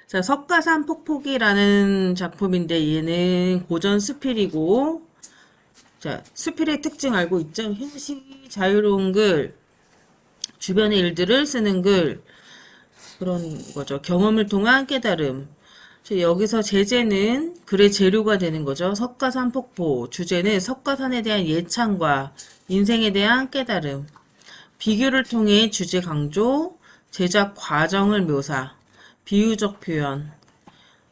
자, 석가산 폭포기라는 작품인데 얘는 고전 수필이고, 자, 수필의 특징 알고 있죠? 현실이 자유로운 글, 주변의 일들을 쓰는 글, 그런 거죠. 경험을 통한 깨달음. 여기서 제재는 글의 재료가 되는 거죠. 석가산 폭포. 주제는 석가산에 대한 예찬과 인생에 대한 깨달음. 비교를 통해 주제 강조, 제작 과정을 묘사, 비유적 표현.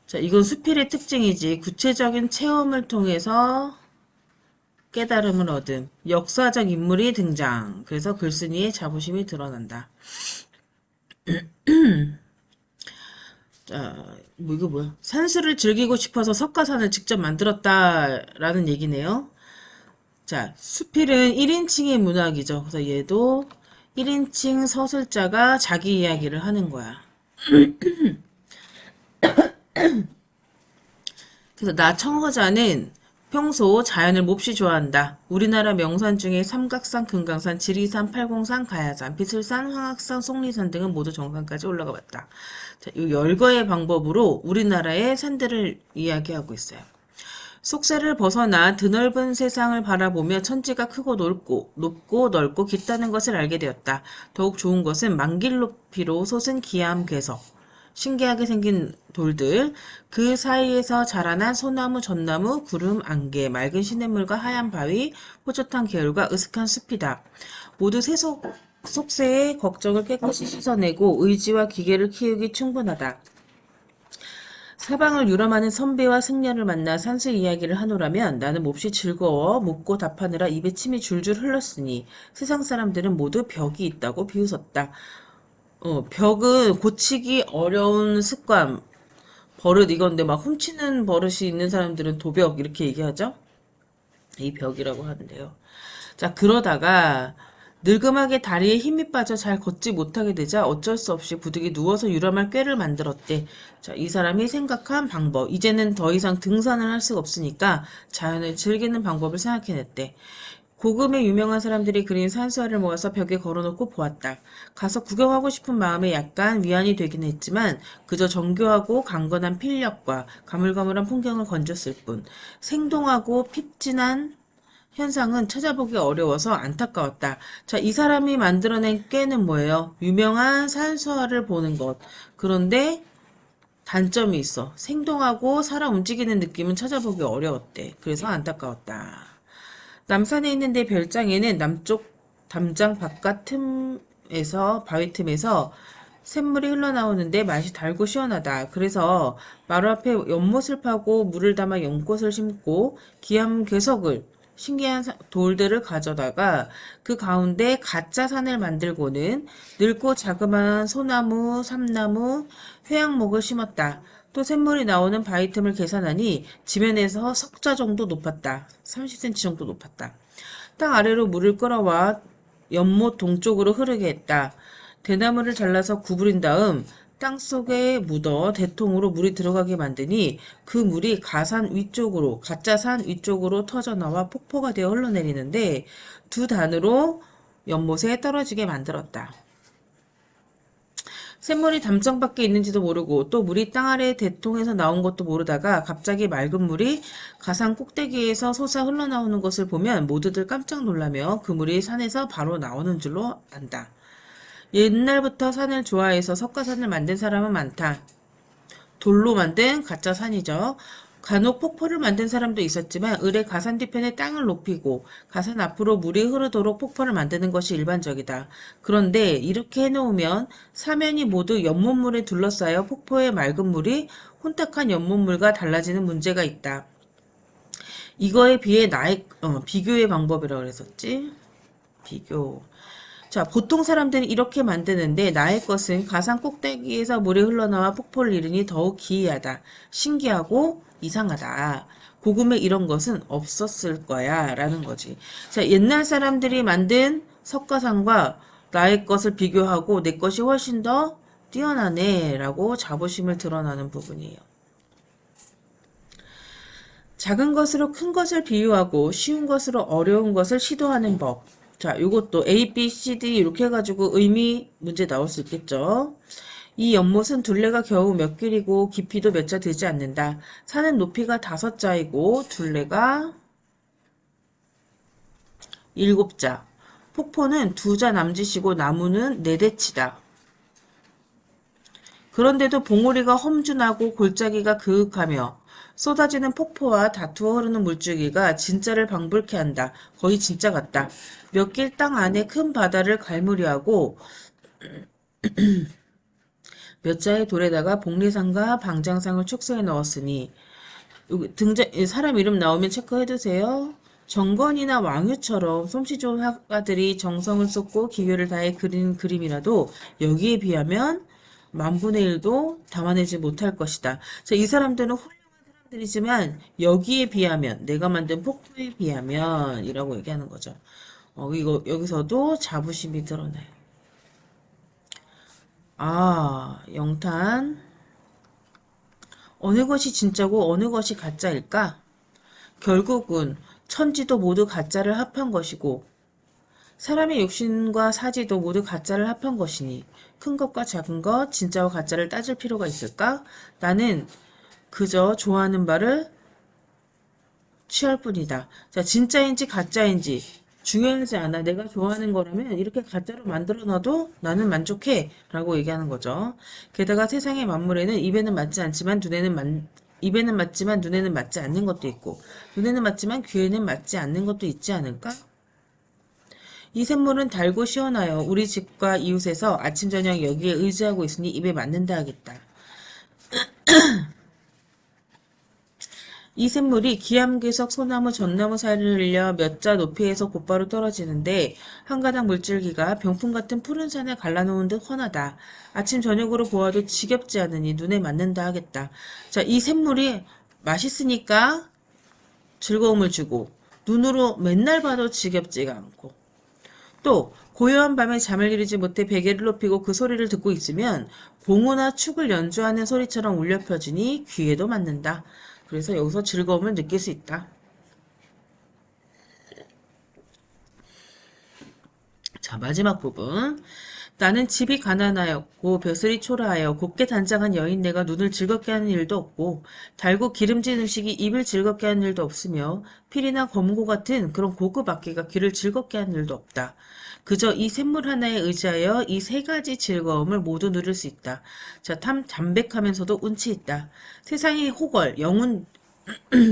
자, 이건 수필의 특징이지. 구체적인 체험을 통해서 깨달음을 얻음. 역사적 인물이 등장. 그래서 글쓴이의 자부심이 드러난다. 자, 뭐 이거 뭐야? 산수를 즐기고 싶어서 석가산을 직접 만들었다라는 얘기네요. 자, 수필은 1인칭의 문학이죠. 그래서 얘도 1인칭 서술자가 자기 이야기를 하는 거야. 그래서 나 청허자는 평소 자연을 몹시 좋아한다. 우리나라 명산 중에 삼각산, 금강산, 지리산, 팔공산, 가야산, 비슬산, 황악산, 속리산 등은 모두 정상까지 올라가 봤다. 자, 이 열거의 방법으로 우리나라의 산들을 이야기하고 있어요. 속세를 벗어나 드넓은 세상을 바라보며 천지가 크고 높고 넓고 깊다는 것을 알게 되었다. 더욱 좋은 것은 만길 높이로 솟은 기암 괴석, 신기하게 생긴 돌들, 그 사이에서 자라난 소나무, 전나무, 구름, 안개, 맑은 시냇물과 하얀 바위, 호젓한 개울과 으슥한 숲이다. 모두 속세의 걱정을 깨끗이 씻어내고 의지와 기계를 키우기 충분하다. 사방을 유람하는 선비와 승려를 만나 산수 이야기를 하노라면 나는 몹시 즐거워 묻고 답하느라 입에 침이 줄줄 흘렀으니 세상 사람들은 모두 벽이 있다고 비웃었다. 벽은 고치기 어려운 습관, 버릇 이건데 막 훔치는 버릇이 있는 사람들은 도벽 이렇게 얘기하죠? 이 벽이라고 하는데요. 자, 그러다가 늙음하게 다리에 힘이 빠져 잘 걷지 못하게 되자 어쩔 수 없이 부득이 누워서 유람할 꾀를 만들었대. 자, 이 사람이 생각한 방법. 이제는 더 이상 등산을 할 수가 없으니까 자연을 즐기는 방법을 생각해냈대. 고금의 유명한 사람들이 그린 산수화를 모아서 벽에 걸어놓고 보았다. 가서 구경하고 싶은 마음에 약간 위안이 되긴 했지만 그저 정교하고 강건한 필력과 가물가물한 풍경을 건졌을 뿐 생동하고 핍진한 현상은 찾아보기 어려워서 안타까웠다. 자, 이 사람이 만들어낸 꾀는 뭐예요? 유명한 산수화를 보는 것. 그런데 단점이 있어. 생동하고 살아 움직이는 느낌은 찾아보기 어려웠대. 그래서 안타까웠다. 남산에 있는 내 별장에는 남쪽 담장 바깥 틈에서 바위 틈에서 샘물이 흘러나오는데 맛이 달고 시원하다. 그래서 마루 앞에 연못을 파고 물을 담아 연꽃을 심고 기암 괴석을 신기한 돌들을 가져다가 그 가운데 가짜 산을 만들고는 늙고 자그마한 소나무, 삼나무, 회양목을 심었다. 또 샘물이 나오는 바위 틈을 계산하니 지면에서 석자 정도 높았다. 30cm 정도 높았다. 땅 아래로 물을 끌어와 연못 동쪽으로 흐르게 했다. 대나무를 잘라서 구부린 다음 땅 속에 묻어 대통으로 물이 들어가게 만드니 그 물이 가짜 산 위쪽으로 터져나와 폭포가 되어 흘러내리는데 두 단으로 연못에 떨어지게 만들었다. 샘물이 담장 밖에 있는지도 모르고 또 물이 땅 아래 대통에서 나온 것도 모르다가 갑자기 맑은 물이 가산 꼭대기에서 솟아 흘러나오는 것을 보면 모두들 깜짝 놀라며 그 물이 산에서 바로 나오는 줄로 안다. 옛날부터 산을 좋아해서 석가산을 만든 사람은 많다. 돌로 만든 가짜 산이죠. 간혹 폭포를 만든 사람도 있었지만 을의 가산 뒤편에 땅을 높이고 가산 앞으로 물이 흐르도록 폭포를 만드는 것이 일반적이다. 그런데 이렇게 해놓으면 사면이 모두 연못물에 둘러싸여 폭포의 맑은 물이 혼탁한 연못물과 달라지는 문제가 있다. 이거에 비해 비교의 방법이라고 그랬었지? 비교. 자, 보통 사람들은 이렇게 만드는데 나의 것은 가상 꼭대기에서 물이 흘러나와 폭포를 이루니 더욱 기이하다. 신기하고 이상하다. 고금에 이런 것은 없었을 거야 라는 거지. 자, 옛날 사람들이 만든 석가산과 나의 것을 비교하고 내 것이 훨씬 더 뛰어나네 라고 자부심을 드러나는 부분이에요. 작은 것으로 큰 것을 비유하고 쉬운 것으로 어려운 것을 시도하는 법. 자, 요것도 A, B, C, D 이렇게 해가지고 의미 문제 나올 수 있겠죠. 이 연못은 둘레가 겨우 몇 길이고 깊이도 몇 자 되지 않는다. 산은 높이가 5자이고 둘레가 7자. 폭포는 2자 남짓이고 나무는 4대치다. 그런데도 봉우리가 험준하고 골짜기가 그윽하며 쏟아지는 폭포와 다투어 흐르는 물줄기가 진짜를 방불케 한다. 거의 진짜 같다. 몇 길 땅 안에 큰 바다를 갈무리하고 몇 자의 돌에다가 복리상과 방장상을 축소해 넣었으니 사람 이름 나오면 체크해두세요. 정건이나 왕유처럼 솜씨 좋은 화가들이 정성을 쏟고 기교를 다해 그린 그림이라도 여기에 비하면 만분의 1도 담아내지 못할 것이다. 자, 이 사람들은 훌륭한 사람들이지만 여기에 비하면 내가 만든 폭포에 비하면 이라고 얘기하는 거죠. 이거 여기서도 자부심이 드러나요. 영탄. 어느 것이 진짜고 어느 것이 가짜일까? 결국은 천지도 모두 가짜를 합한 것이고 사람의 육신과 사지도 모두 가짜를 합한 것이니 큰 것과 작은 것, 진짜와 가짜를 따질 필요가 있을까? 나는 그저 좋아하는 바를 취할 뿐이다. 자, 진짜인지 가짜인지 중요하지 않아. 내가 좋아하는 거라면 이렇게 가짜로 만들어 놔도 나는 만족해. 라고 얘기하는 거죠. 게다가 세상의 만물에는 입에는 맞지 않지만 입에는 맞지만 눈에는 맞지 않는 것도 있고 눈에는 맞지만 귀에는 맞지 않는 것도 있지 않을까? 이 샘물은 달고 시원하여 우리 집과 이웃에서 아침 저녁 여기에 의지하고 있으니 입에 맞는다 하겠다. 이 샘물이 기암괴석 소나무 전나무 사이를 흘려 몇 자 높이에서 곧바로 떨어지는데 한 가닥 물줄기가 병풍 같은 푸른 산을 갈라놓은 듯 훤하다. 아침 저녁으로 보아도 지겹지 않으니 눈에 맞는다 하겠다. 자, 이 샘물이 맛있으니까 즐거움을 주고 눈으로 맨날 봐도 지겹지가 않고 또 고요한 밤에 잠을 이루지 못해 베개를 높이고 그 소리를 듣고 있으면 봉우나 축을 연주하는 소리처럼 울려 퍼지니 귀에도 맞는다. 그래서 여기서 즐거움을 느낄 수 있다. 자, 마지막 부분. 나는 집이 가난하였고 벼슬이 초라하여 곱게 단장한 여인네가 눈을 즐겁게 하는 일도 없고 달고 기름진 음식이 입을 즐겁게 하는 일도 없으며 필이나 검고 같은 그런 고급 악기가 귀를 즐겁게 하는 일도 없다. 그저 이 샘물 하나에 의지하여 이 세 가지 즐거움을 모두 누릴 수 있다. 자, 담백하면서도 운치 있다. 세상의 호걸,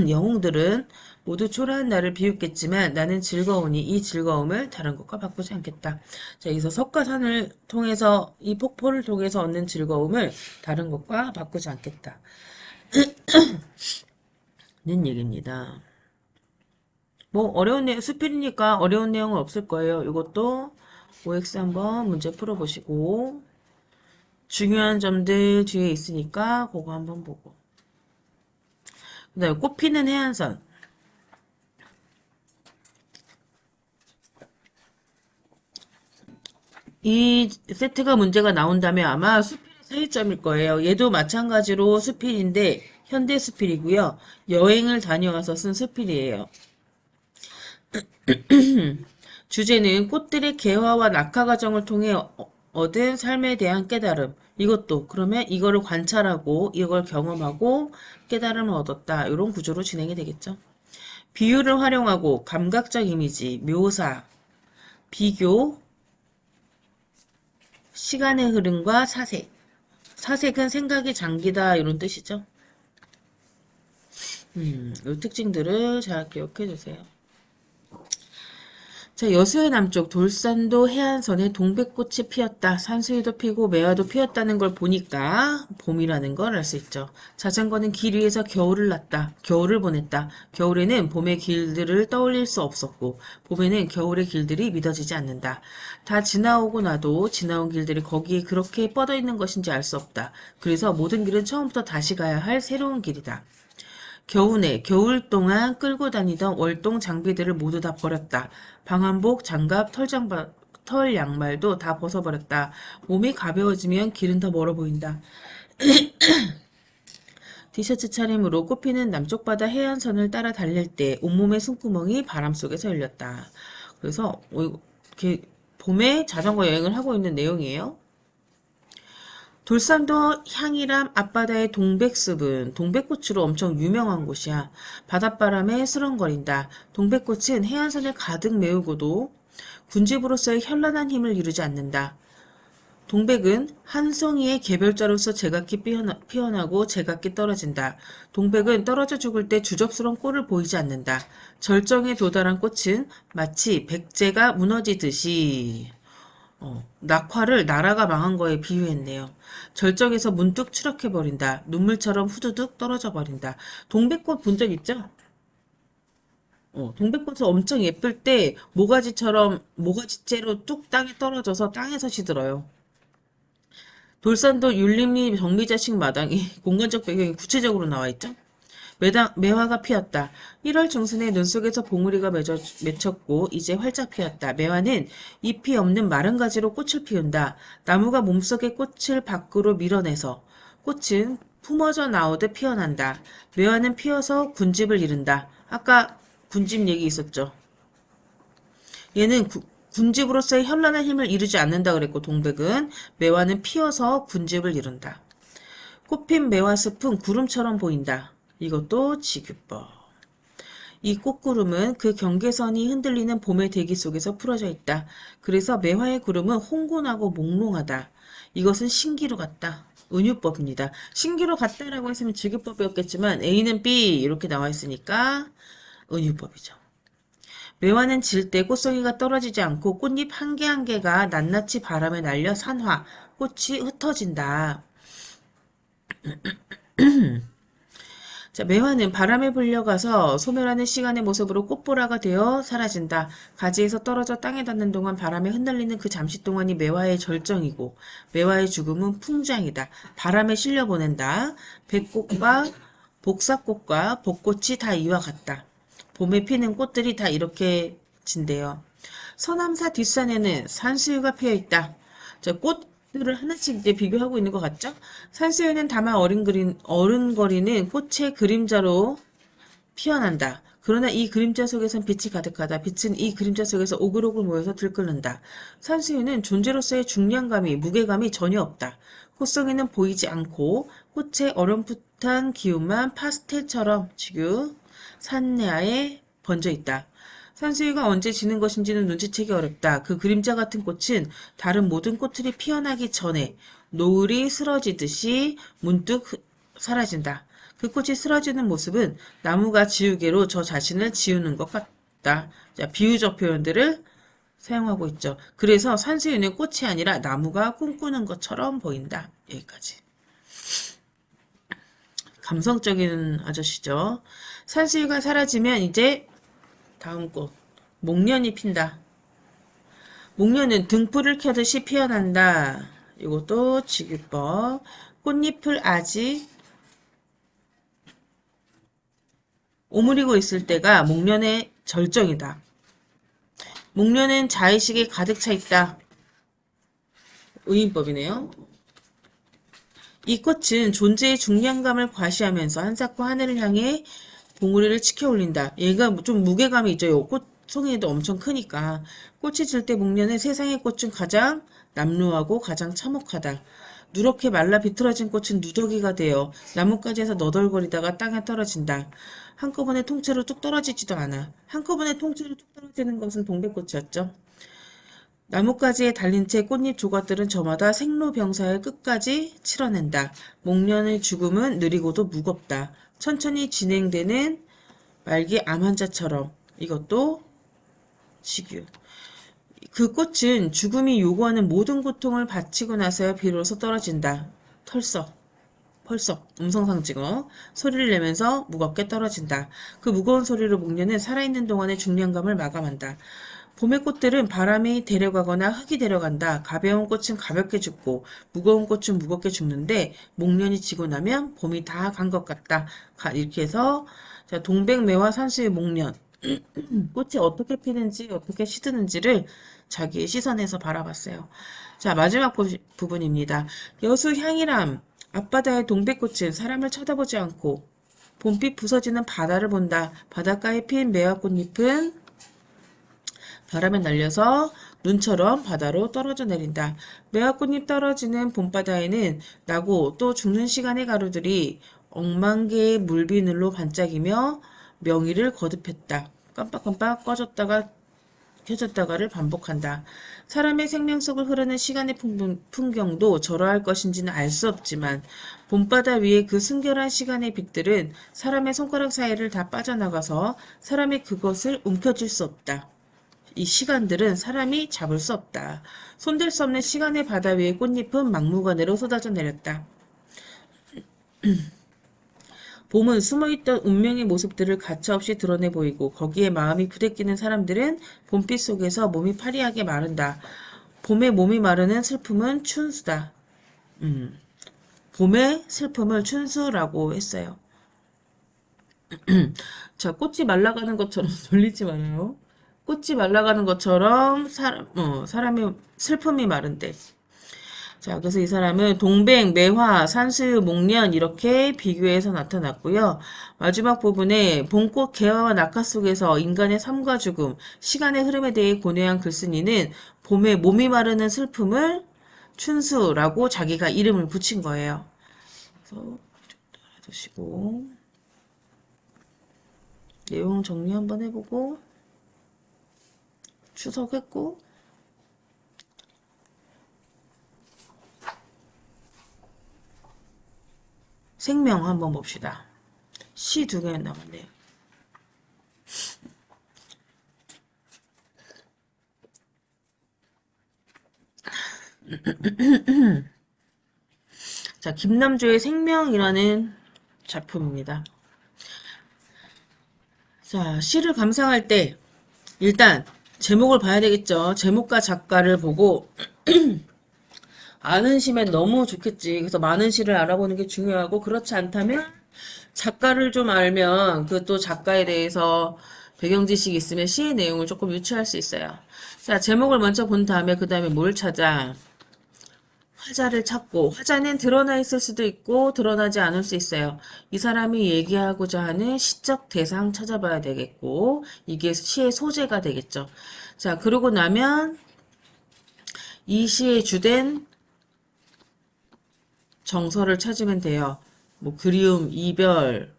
영웅들은 모두 초라한 나를 비웃겠지만 나는 즐거우니 이 즐거움을 다른 것과 바꾸지 않겠다. 자, 여기서 석가산을 통해서 이 폭포를 통해서 얻는 즐거움을 다른 것과 바꾸지 않겠다. 는 얘기입니다. 뭐 어려운 내용, 수필이니까 어려운 내용은 없을 거예요. 이것도 OX 한번 문제 풀어보시고 중요한 점들 뒤에 있으니까 그거 한번 보고 그 다음에 꽃피는 해안선 이 세트가 문제가 나온다면 아마 수필의 차이점일 거예요. 얘도 마찬가지로 수필인데 현대 수필이고요. 여행을 다녀와서 쓴 수필이에요. 주제는 꽃들의 개화와 낙화 과정을 통해 얻은 삶에 대한 깨달음. 이것도 그러면 이거를 관찰하고 이걸 경험하고 깨달음을 얻었다. 이런 구조로 진행이 되겠죠. 비유를 활용하고 감각적 이미지, 묘사, 비교, 시간의 흐름과 사색. 사색은 생각이 장기다 이런 뜻이죠. 이 특징들을 잘 기억해 주세요. 자, 여수의 남쪽 돌산도 해안선에 동백꽃이 피었다. 산수유도 피고 매화도 피었다는 걸 보니까 봄이라는 걸 알 수 있죠. 자전거는 길 위에서 겨울을 보냈다. 겨울에는 봄의 길들을 떠올릴 수 없었고 봄에는 겨울의 길들이 믿어지지 않는다. 다 지나오고 나도 지나온 길들이 거기에 그렇게 뻗어 있는 것인지 알 수 없다. 그래서 모든 길은 처음부터 다시 가야 할 새로운 길이다. 겨우내 겨울 동안 끌고 다니던 월동 장비들을 모두 다 버렸다. 방한복, 장갑, 털 양말도 다 벗어버렸다. 몸이 가벼워지면 길은 더 멀어 보인다. 티셔츠 차림으로 꽃피는 남쪽 바다 해안선을 따라 달릴 때 온몸의 숨구멍이 바람 속에서 열렸다. 그래서 이렇게 봄에 자전거 여행을 하고 있는 내용이에요. 돌산도 향이람 앞바다의 동백숲은 동백꽃으로 엄청 유명한 곳이야. 바닷바람에 수렁거린다. 동백꽃은 해안선을 가득 메우고도 군집으로서의 현란한 힘을 이루지 않는다. 동백은 한 송이의 개별자로서 제각기 피어나고 제각기 떨어진다. 동백은 떨어져 죽을 때 주접스러운 꼴을 보이지 않는다. 절정에 도달한 꽃은 마치 백제가 무너지듯이 낙화를 나라가 망한 거에 비유했네요. 절정에서 문득 추락해버린다. 눈물처럼 후두둑 떨어져 버린다. 동백꽃 본 적 있죠? 동백꽃은 엄청 예쁠 때 모가지째로 뚝 땅에 떨어져서 땅에서 시들어요. 돌산도 율림리 정미자식 마당이 공간적 배경이 구체적으로 나와 있죠. 매화가 피었다. 1월 중순에 눈 속에서 봉우리가 맺혔고 이제 활짝 피었다. 매화는 잎이 없는 마른 가지로 꽃을 피운다. 나무가 몸속의 꽃을 밖으로 밀어내서 꽃은 품어져 나오듯 피어난다. 매화는 피어서 군집을 이룬다. 아까 군집 얘기 있었죠. 얘는 군집으로서의 현란한 힘을 이루지 않는다 그랬고 동백은 매화는 피어서 군집을 이룬다. 꽃핀 매화숲은 구름처럼 보인다. 이것도 지규법. 이 꽃구름은 그 경계선이 흔들리는 봄의 대기 속에서 풀어져 있다. 그래서 매화의 구름은 홍곤하고 몽롱하다. 이것은 신기루 같다. 은유법입니다. 신기루 같다라고 했으면 지규법이었겠지만 A는 B 이렇게 나와 있으니까 은유법이죠. 매화는 질 때 꽃송이가 떨어지지 않고 꽃잎 한 개 한 개가 낱낱이 바람에 날려 산화, 꽃이 흩어진다. 자, 매화는 바람에 불려가서 소멸하는 시간의 모습으로 꽃보라가 되어 사라진다. 가지에서 떨어져 땅에 닿는 동안 바람에 흩날리는 그 잠시 동안이 매화의 절정이고 매화의 죽음은 풍장이다. 바람에 실려보낸다. 백꽃과 복사꽃과 벚꽃이 다 이와 같다. 봄에 피는 꽃들이 다 이렇게 진대요. 서남사 뒷산에는 산수유가 피어있다. 자, 꽃들을 하나씩 이제 비교하고 있는 것 같죠? 산수유는 다만 어른거리는 꽃의 그림자로 피어난다. 그러나 이 그림자 속에선 빛이 가득하다. 빛은 이 그림자 속에서 오글오글 모여서 들끓는다. 산수유는 존재로서의 중량감이, 무게감이 전혀 없다. 꽃송이는 보이지 않고 꽃의 어렴풋한 기운만 파스텔처럼 지금 산야에 번져 있다. 산수유가 언제 지는 것인지는 눈치채기 어렵다. 그 그림자 같은 꽃은 다른 모든 꽃들이 피어나기 전에 노을이 쓰러지듯이 문득 사라진다. 그 꽃이 쓰러지는 모습은 나무가 지우개로 저 자신을 지우는 것 같다. 자, 비유적 표현들을 사용하고 있죠. 그래서 산수유는 꽃이 아니라 나무가 꿈꾸는 것처럼 보인다. 여기까지. 감성적인 아저씨죠. 산수유가 사라지면 이제 다음 꽃 목련이 핀다. 목련은 등불을 켜듯이 피어난다. 이것도 지규법. 꽃잎을 아직 오므리고 있을 때가 목련의 절정이다. 목련은 자의식에 가득 차 있다. 의인법이네요. 이 꽃은 존재의 중량감을 과시하면서 한삭과 하늘을 향해 봉우리를 치켜 올린다. 얘가 좀 무게감이 있죠. 요 꽃송이도 엄청 크니까. 꽃이 질 때 목련은 세상의 꽃 중 가장 남루하고 가장 참혹하다. 누렇게 말라 비틀어진 꽃은 누더기가 되어 나뭇가지에서 너덜거리다가 땅에 떨어진다. 한꺼번에 통째로 뚝 떨어지지도 않아. 한꺼번에 통째로 뚝 떨어지는 것은 동백꽃이었죠. 나뭇가지에 달린 채 꽃잎 조각들은 저마다 생로병사의 끝까지 치러낸다. 목련의 죽음은 느리고도 무겁다. 천천히 진행되는 말기 암 환자처럼. 이것도 식유. 그 꽃은 죽음이 요구하는 모든 고통을 바치고 나서야 비로소 떨어진다. 펄썩, 음성상징어. 소리를 내면서 무겁게 떨어진다. 그 무거운 소리로 목련은 살아있는 동안의 중량감을 마감한다. 봄의 꽃들은 바람이 데려가거나 흙이 데려간다. 가벼운 꽃은 가볍게 죽고 무거운 꽃은 무겁게 죽는데 목련이 지고 나면 봄이 다 간 것 같다. 이렇게 해서 자, 동백매화 산수유 목련 꽃이 어떻게 피는지 어떻게 시드는지를 자기의 시선에서 바라봤어요. 자, 마지막 부분입니다. 여수 향이람 앞바다의 동백꽃은 사람을 쳐다보지 않고 봄빛 부서지는 바다를 본다. 바닷가에 핀 매화꽃잎은 바람에 날려서 눈처럼 바다로 떨어져 내린다. 매화꽃잎 떨어지는 봄바다에는 나고 또 죽는 시간의 가루들이 억만 개의 물비늘로 반짝이며 명의를 거듭했다. 깜빡깜빡 꺼졌다가 켜졌다가를 반복한다. 사람의 생명 속을 흐르는 시간의 풍경도 저러할 것인지는 알 수 없지만 봄바다 위에 그 순결한 시간의 빛들은 사람의 손가락 사이를 다 빠져나가서 사람이 그것을 움켜쥘 수 없다. 이 시간들은 사람이 잡을 수 없다. 손댈 수 없는 시간의 바다 위의 꽃잎은 막무가내로 쏟아져 내렸다. 봄은 숨어있던 운명의 모습들을 가차없이 드러내 보이고 거기에 마음이 부대끼는 사람들은 봄빛 속에서 몸이 파리하게 마른다. 봄에 몸이 마르는 슬픔은 춘수다. 봄의 슬픔을 춘수라고 했어요. 자, 꽃이 말라가는 것처럼 돌리지 말아요. 꽃이 말라가는 것처럼 사람의 슬픔이 마른데. 자, 그래서 이 사람은 동백, 매화, 산수유, 목련 이렇게 비교해서 나타났고요. 마지막 부분에 봄꽃 개화와 낙하 속에서 인간의 삶과 죽음, 시간의 흐름에 대해 고뇌한 글쓴이는 봄에 몸이 마르는 슬픔을 춘수라고 자기가 이름을 붙인 거예요. 그래서 좀 따라두시고 내용 정리 한번 해보고 추석했고 생명 한번 봅시다. 시 2개 남았네요. 자, 김남조의 생명이라는 작품입니다. 자, 시를 감상할 때 일단 제목을 봐야 되겠죠. 제목과 작가를 보고 아는 시면 너무 좋겠지. 그래서 많은 시를 알아보는 게 중요하고 그렇지 않다면 작가를 좀 알면 그 또 작가에 대해서 배경 지식이 있으면 시의 내용을 조금 유추할 수 있어요. 자, 제목을 먼저 본 다음에 그 다음에 뭘 찾아? 화자를 찾고 화자는 드러나 있을 수도 있고 드러나지 않을 수 있어요. 이 사람이 얘기하고자 하는 시적 대상 찾아봐야 되겠고 이게 시의 소재가 되겠죠. 자, 그러고 나면 이 시의 주된 정서를 찾으면 돼요. 뭐 그리움, 이별,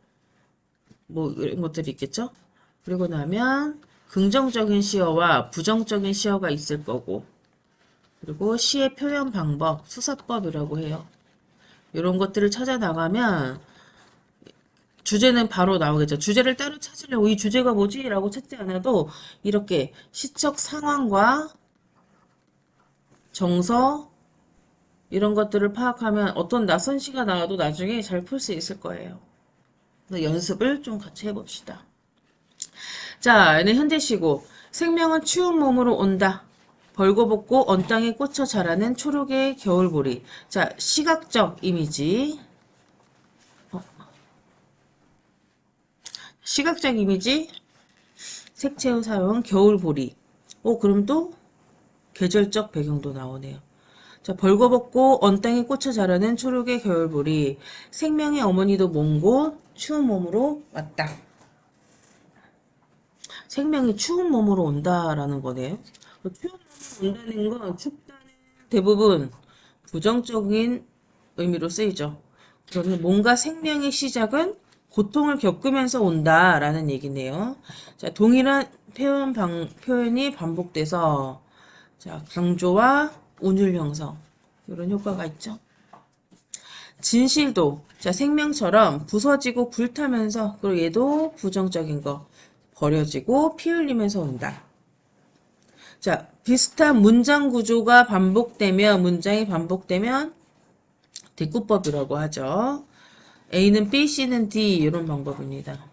뭐 이런 것들이 있겠죠. 그리고 나면 긍정적인 시어와 부정적인 시어가 있을 거고 그리고 시의 표현 방법, 수사법이라고 해요. 이런 것들을 찾아 나가면 주제는 바로 나오겠죠. 주제를 따로 찾으려고 이 주제가 뭐지? 라고 찾지 않아도 이렇게 시적 상황과 정서 이런 것들을 파악하면 어떤 낯선 시가 나와도 나중에 잘 풀 수 있을 거예요. 연습을 좀 같이 해봅시다. 자, 얘는 현대시고 생명은 추운 몸으로 온다. 벌거벗고 언 땅에 꽂혀 자라는 초록의 겨울보리. 자, 시각적 이미지. 시각적 이미지. 색채의 사용 겨울보리. 그럼 또 계절적 배경도 나오네요. 자, 벌거벗고 언 땅에 꽂혀 자라는 초록의 겨울보리. 생명의 어머니도 먼 곳 추운 몸으로 왔다. 생명이 추운 몸으로 온다라는 거네요. 추운 몸으로 온다는 건 춥다는 대부분 부정적인 의미로 쓰이죠. 그러면 뭔가 생명의 시작은 고통을 겪으면서 온다라는 얘기네요. 자, 동일한 표현이 반복돼서 자, 강조와 운율 형성 이런 효과가 있죠. 진실도 자, 생명처럼 부서지고 불타면서 그리고 얘도 부정적인 거 버려지고 피 흘리면서 온다. 자, 비슷한 문장 구조가 반복되면 문장이 반복되면 대꾸법이라고 하죠. A는 B, C는 D 이런 방법입니다.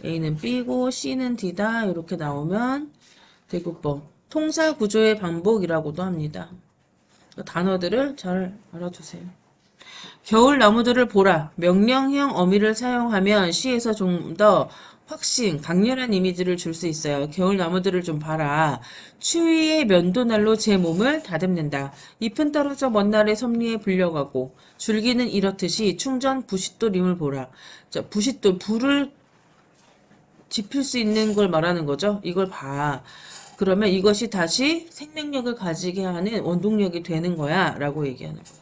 A는 B고 C는 D다 이렇게 나오면 대꾸법. 통사 구조의 반복이라고도 합니다. 단어들을 잘 알아두세요. 겨울 나무들을 보라. 명령형 어미를 사용하면 시에서 좀 더 확신, 강렬한 이미지를 줄 수 있어요. 겨울 나무들을 좀 봐라. 추위의 면도날로 제 몸을 다듬는다. 잎은 떨어져 먼 날의 섭리에 불려가고 줄기는 이렇듯이 충전 부싯돌임을 보라. 자, 부싯돌, 불을 지필 수 있는 걸 말하는 거죠. 이걸 봐. 그러면 이것이 다시 생명력을 가지게 하는 원동력이 되는 거야 라고 얘기하는 거야.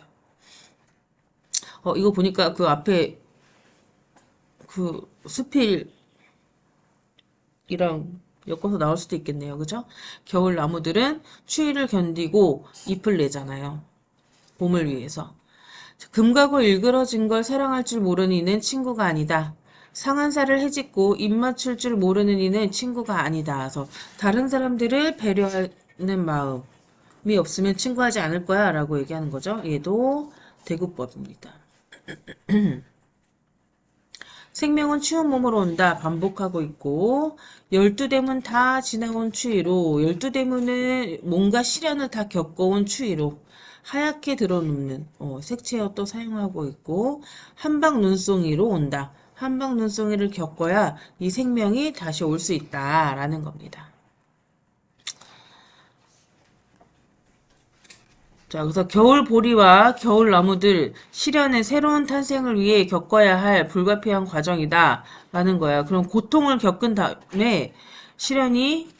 이거 보니까 그 앞에 그 수필이랑 엮어서 나올 수도 있겠네요. 그죠? 겨울 나무들은 추위를 견디고 잎을 내잖아요. 봄을 위해서. 금가고 일그러진 걸 사랑할 줄 모르는 이는 친구가 아니다. 상한 살을 헤집고 입 맞출 줄 모르는 이는 친구가 아니다. 그래서 다른 사람들을 배려하는 마음이 없으면 친구하지 않을 거야 라고 얘기하는 거죠. 얘도 대구법입니다. 생명은 추운 몸으로 온다. 반복하고 있고 12대문 다 지나온 추위로 12대문은 뭔가 시련을 다 겪어온 추위로 하얗게 드러눕는 색채어 또 사용하고 있고 한방 눈송이로 온다. 한방 눈송이를 겪어야 이 생명이 다시 올 수 있다라는 겁니다. 자, 그래서 겨울 보리와 겨울 나무들 시련의 새로운 탄생을 위해 겪어야 할 불가피한 과정이다 라는 거야. 그럼 고통을 겪은 다음에 시련이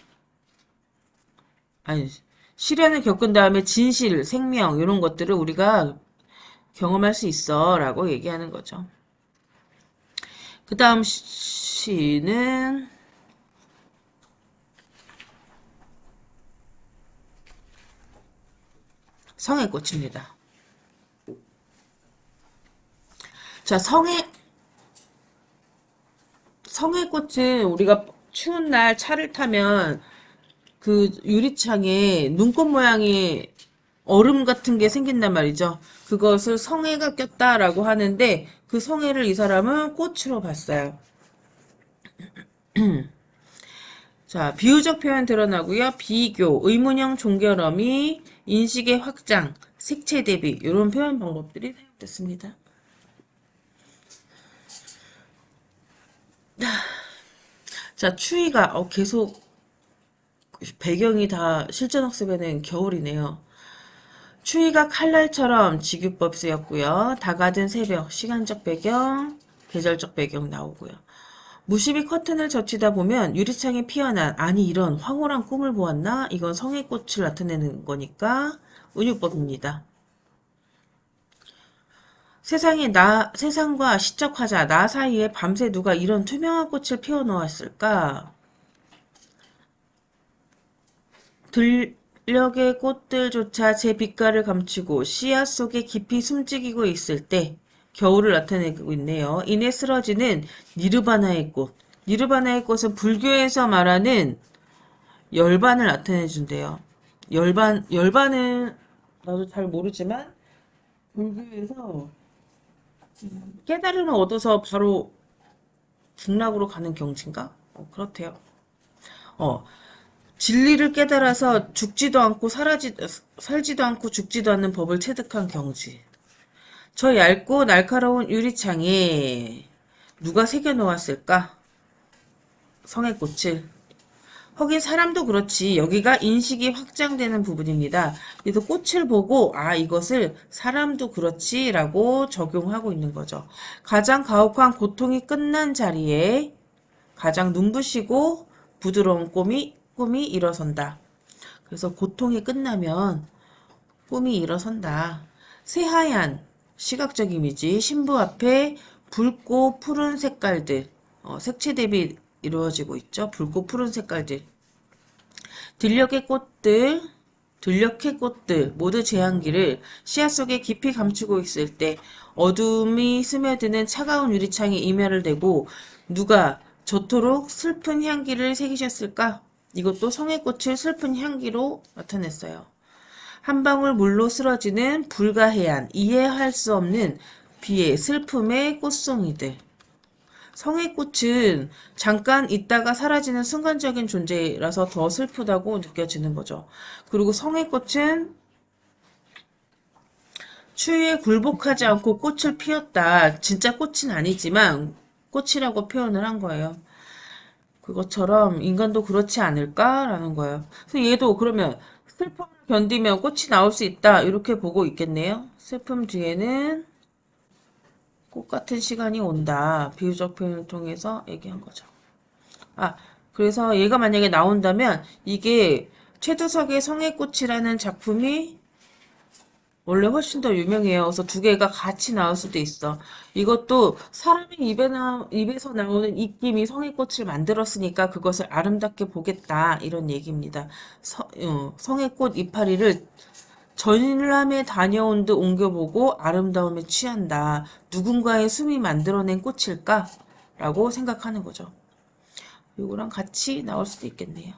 아니 시련을 겪은 다음에 진실, 생명 이런 것들을 우리가 경험할 수 있어 라고 얘기하는 거죠. 그 다음 시는 성애꽃입니다. 자, 성애꽃은 우리가 추운 날 차를 타면 그 유리창에 눈꽃 모양의 얼음 같은 게 생긴단 말이죠. 그것을 성애가 꼈다라고 하는데 그 성애를 이 사람은 꽃으로 봤어요. 자, 비유적 표현 드러나고요. 비교, 의문형 종결어미, 인식의 확장, 색채 대비 이런 표현 방법들이 사용됐습니다. 자, 추위가 계속 배경이 다 실전학습에는 겨울이네요. 추위가 칼날처럼 직유법 쓰였고요. 다가든 새벽, 시간적 배경, 계절적 배경 나오고요. 무심히 커튼을 젖히다 보면 유리창에 피어난 아니 이런 황홀한 꿈을 보았나? 이건 성애꽃을 나타내는 거니까 은유법입니다. 세상과 시적하자 나 사이에 밤새 누가 이런 투명한 꽃을 피워놓았을까? 들녘의 꽃들조차 제 빛깔을 감추고 씨앗 속에 깊이 숨죽이고 있을 때 겨울을 나타내고 있네요. 이내 쓰러지는 니르바나의 꽃. 니르바나의 꽃은 불교에서 말하는 열반을 나타내준대요. 열반은 나도 잘 모르지만 불교에서 깨달음을 얻어서 바로 극락으로 가는 경지인가? 그렇대요. 진리를 깨달아서 죽지도 않고 살지도 않고 죽지도 않는 법을 체득한 경지. 저 얇고 날카로운 유리창에 누가 새겨놓았을까? 성애꽃을. 하긴 사람도 그렇지. 여기가 인식이 확장되는 부분입니다. 그래서 꽃을 보고 이것을 사람도 그렇지 라고 적용하고 있는 거죠. 가장 가혹한 고통이 끝난 자리에 가장 눈부시고 부드러운 꿈이 일어선다. 그래서 고통이 끝나면 꿈이 일어선다. 새하얀 시각적 이미지, 신부 앞에 붉고 푸른 색깔들, 색채 대비 이루어지고 있죠. 붉고 푸른 색깔들. 들녘의 꽃들 모두 제 향기를 씨앗 속에 깊이 감추고 있을 때 어둠이 스며드는 차가운 유리창에 이면을 대고 누가 저토록 슬픈 향기를 새기셨을까? 이것도 성애꽃을 슬픈 향기로 나타냈어요. 한 방울 물로 쓰러지는 불가해안, 이해할 수 없는 비의 슬픔의 꽃송이들. 성애꽃은 잠깐 있다가 사라지는 순간적인 존재라서 더 슬프다고 느껴지는 거죠. 그리고 성애꽃은 추위에 굴복하지 않고 꽃을 피웠다. 진짜 꽃은 아니지만 꽃이라고 표현을 한 거예요. 그것처럼 인간도 그렇지 않을까라는 거예요. 그래서 얘도 그러면 슬픔을 견디면 꽃이 나올 수 있다. 이렇게 보고 있겠네요. 슬픔 뒤에는 꽃 같은 시간이 온다. 비유적 표현을 통해서 얘기한 거죠. 그래서 얘가 만약에 나온다면 이게 최두석의 성애꽃이라는 작품이 원래 훨씬 더 유명해요. 그래서 두 개가 같이 나올 수도 있어. 이것도 사람의 입에서 나오는 입김이 성애꽃을 만들었으니까 그것을 아름답게 보겠다. 이런 얘기입니다. 성애꽃 이파리를 전람에 다녀온 듯 옮겨보고 아름다움에 취한다. 누군가의 숨이 만들어낸 꽃일까? 라고 생각하는 거죠. 이거랑 같이 나올 수도 있겠네요.